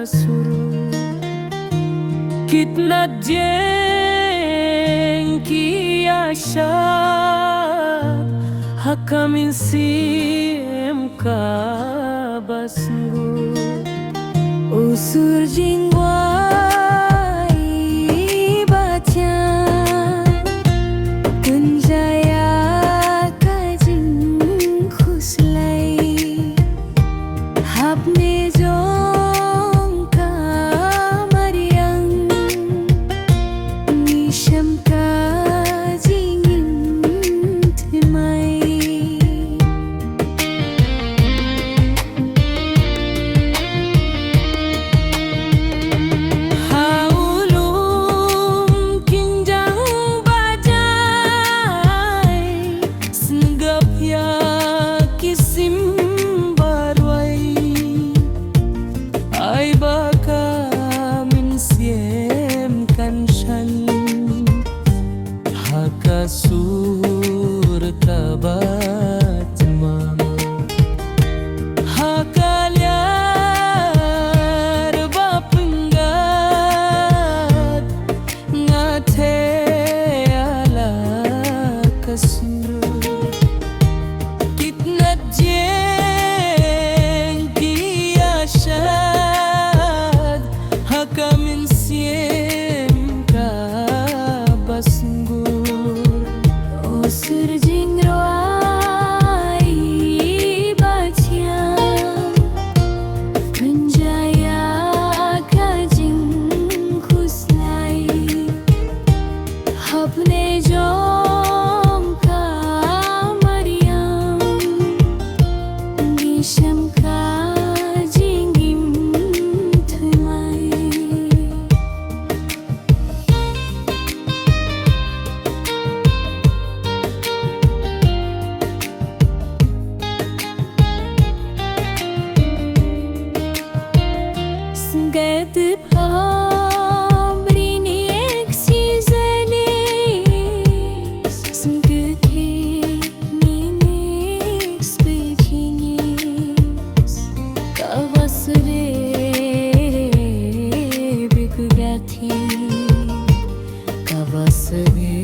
kasur. Kitna jeng kia syab hakamin siem ka basngu usur jingwai baca kunjaya kajing khuslai hapne jong ka mariang nisham ka jingin thimai haulum kinjang bajai senggap ya kisim barwai ai baka min siem kan shan hakasur kabatma hakalyar bapenggat ngate ala kasur kitna jeng kia syad hakamin siem ka basngur usur jingroi baciam menjaya kajing khuslai hapne jong ka mariam nisham ka jingim thumai Sengket pabrini eksizenis Sengket hininis bekinis Kavasre bikugati Kavasre